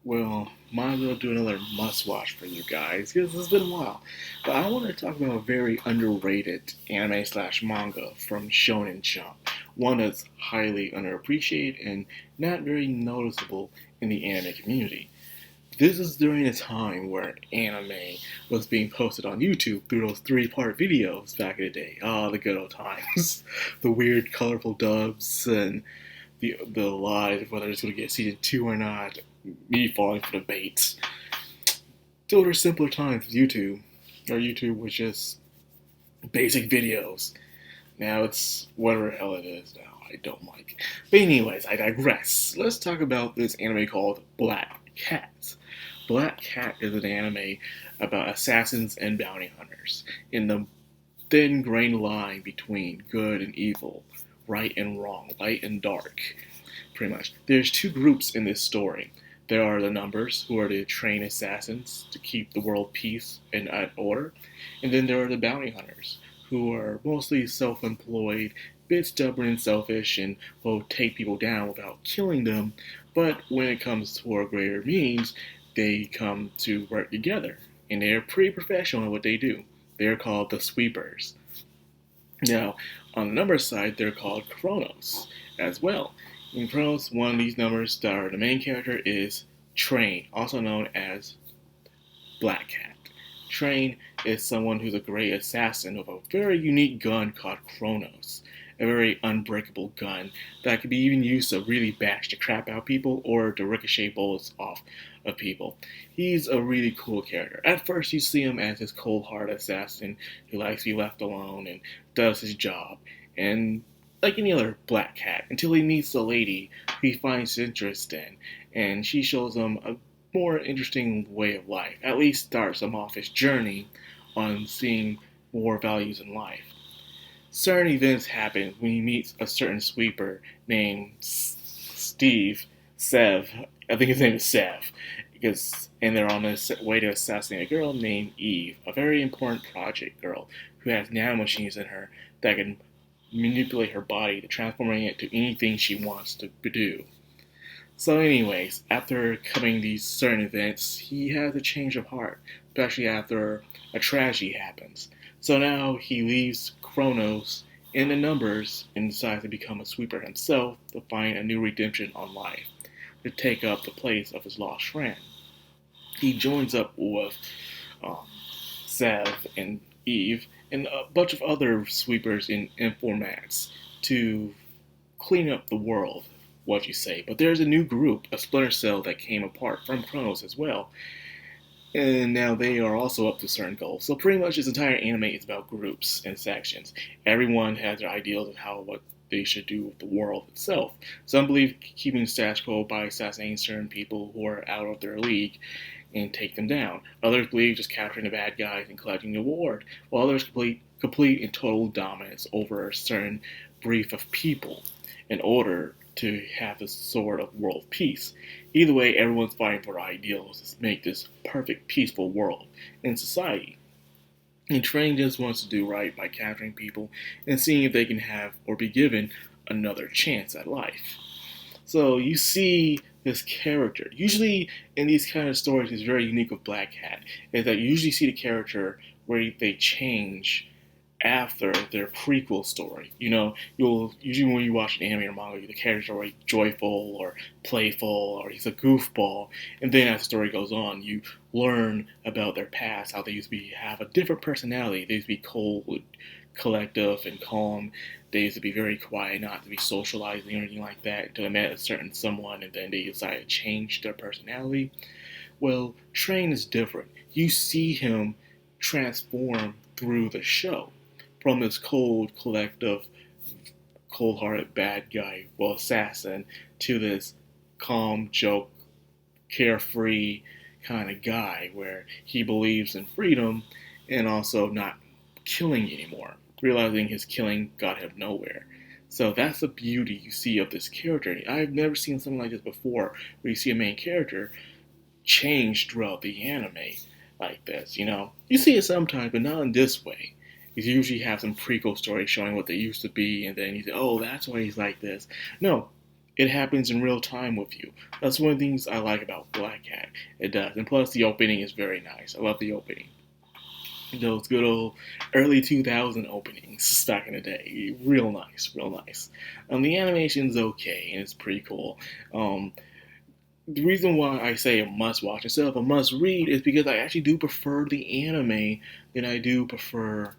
Well, might as well do another must watch for you guys because it's been a while. But I want to talk about a very underrated anime slash manga from Shonen Jump. One that's highly underappreciated and not very noticeable in the anime community. This is during a time where anime was being posted on YouTube through those three-part videos back in the day. Ah, the good old times. The weird, colorful dubs and the lies of whether it's going to get season two or not, me falling for the bait. Those were simpler times with YouTube. Or YouTube was just basic videos. Now it's whatever the hell it is now. I don't like. But anyways, I digress. Let's talk about this anime called Black Cat. Black Cat is an anime about assassins and bounty hunters in the thin grained line between good and evil, right and wrong, light and dark. Pretty much. There's two groups in this story. There are the numbers, who are the trained assassins to keep the world peace and at order, and then there are the bounty hunters, who are mostly self-employed, bit stubborn and selfish, and will take people down without killing them. But when it comes to a greater means, they come to work together, and they are pretty professional at what they do. They are called the sweepers. Now, on the number side, they're called Chronos as well. In Chronos, one of these numbers that are the main character is Train, also known as Black Cat. Train is someone who's a great assassin with a very unique gun called Chronos. A very unbreakable gun that can be even used to really bash the crap out of people or to ricochet bullets off of people. He's a really cool character. At first, you see him as this cold-hearted assassin who likes to be left alone and does his job. And like any other black cat, until he meets a lady he finds interest in, and she shows him a more interesting way of life. At least starts him off his journey on seeing more values in life. Certain events happen when he meets a certain sweeper named Steve, Sev. I think his name is Sev, and they're on this way to assassinate a girl named Eve, a very important project girl who has nanomachines in her that can manipulate her body to transforming it to anything she wants to do. So, anyways, after coming these certain events, he has a change of heart, especially after a tragedy happens. So now he leaves Kronos in the numbers and decides to become a sweeper himself to find a new redemption on life, to take up the place of his lost friend. He joins up with um, Sev and Eve and a bunch of other sweepers in informats to clean up the world, what you say. But there's a new group, a splinter cell that came apart from Kronos as well, and now they are also up to certain goals. So pretty much this entire anime is about groups and sections. Everyone has their ideals of how what they should do with the world itself. Some believe keeping status quo by assassinating certain people who are out of their league and take them down. Others believe just capturing the bad guys and collecting the reward, while others complete and total dominance over a certain brief of people in order to have this sort of world peace. Either way, everyone's fighting for ideals to make this perfect, peaceful world in society. And Train just wants to do right by capturing people and seeing if they can have or be given another chance at life. So you see this character. Usually in these kind of stories, it's very unique with Black Cat, is that you usually see the character where they change after their prequel story. You know, you'll usually when you watch an anime or manga, the characters are like joyful or playful or he's a goofball, and then as the story goes on, you learn about their past, how they used to be have a different personality. They used to be cold, collective, and calm. They used to be very quiet, not to be socializing or anything like that until they met a certain someone, and then they decided to change their personality. Well, Train is different. You see him transform through the show from this cold, collective, cold-hearted bad guy, well, assassin, to this calm, joke, carefree kind of guy where he believes in freedom and also not killing anymore, realizing his killing got him nowhere. So that's the beauty you see of this character. I've never seen something like this before, where you see a main character change throughout the anime like this. You know, you see it sometimes, but not in this way. You usually have some prequel story showing what they used to be, and then you say, "Oh, that's why he's like this." No, it happens in real time with you. That's one of the things I like about Black Cat. It does. And plus, the opening is very nice. I love the opening. Those good old early 2000 openings back in the day. Real nice, real nice. The animation's okay, and it's pretty cool. The reason why I say a must watch instead of a must read is because I actually do prefer the anime than I do prefer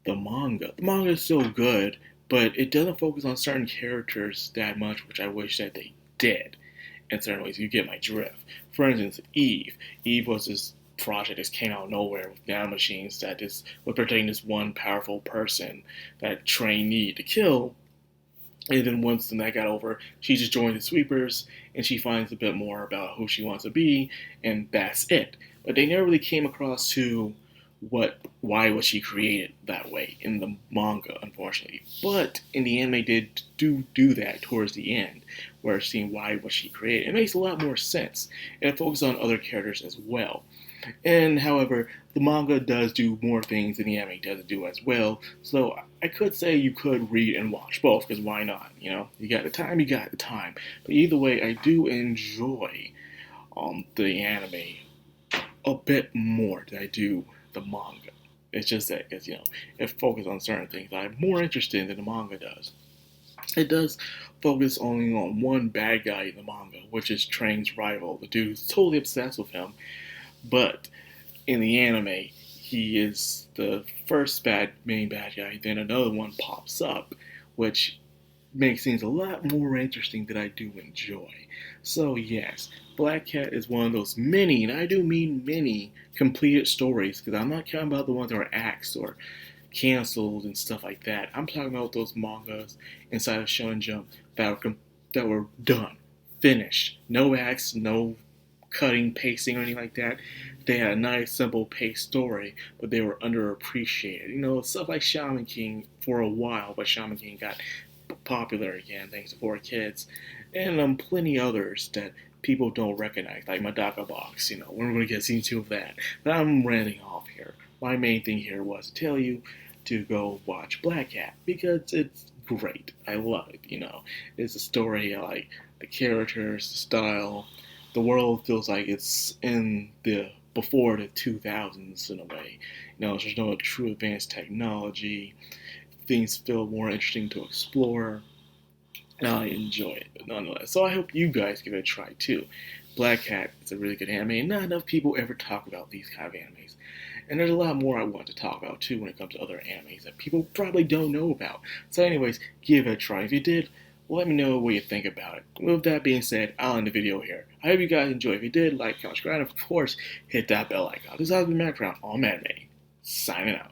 the manga. The manga is still good, but it doesn't focus on certain characters that much, which I wish that they did. In certain ways, you get my drift. For instance, Eve. Eve was this project that came out of nowhere with nanomachines that just was protecting this one powerful person that Train needed to kill. And then once the night got over, she just joined the sweepers and she finds a bit more about who she wants to be, and that's it. But they never really came across to why was she created that way in the manga, unfortunately. But in the anime did do that towards the end, where seeing why was she created. It makes a lot more sense. And it focuses on other characters as well. And however, the manga does do more things than the anime does do as well. So I could say you could read and watch both, because why not? You know, you got the time, you got the time. But either way, I do enjoy the anime a bit more than I do the manga. It's just that, because, you know, it focuses on certain things that I'm more interested in than the manga does. It does focus only on one bad guy in the manga, which is Train's rival. The dude who's totally obsessed with him. But in the anime, he is the first main bad guy, then another one pops up, which makes things a lot more interesting that I do enjoy. So yes, Black Cat is one of those many, and I do mean many, completed stories, because I'm not counting about the ones that are axed or canceled and stuff like that. I'm talking about those mangas inside of Shonen Jump that were done, finished, no acts, no cutting, pasting, or anything like that. They had a nice, simple paced story, but they were underappreciated. You know, stuff like Shaman King for a while, but Shaman King got popular again thanks to 4Kids, and plenty others that people don't recognize, like Madaka Box. You know, we're going to get season 2 of that. But I'm ranting off here. My main thing here was to tell you to go watch Black Cat, because it's great. I love it. You know, it's a story I like, the characters, the style. The world feels like it's in the before the 2000s in a way. You know, there's no true advanced technology. Things feel more interesting to explore. And I enjoy it, but nonetheless. So I hope you guys give it a try too. Black Cat is a really good anime, and not enough people ever talk about these kind of animes. And there's a lot more I want to talk about too when it comes to other animes that people probably don't know about. So anyways, give it a try. If you did, let me know what you think about it. With that being said, I'll end the video here. I hope you guys enjoyed. If you did, like, comment, subscribe, and of course, hit that bell icon. This has been Madcrown on Anime, signing out.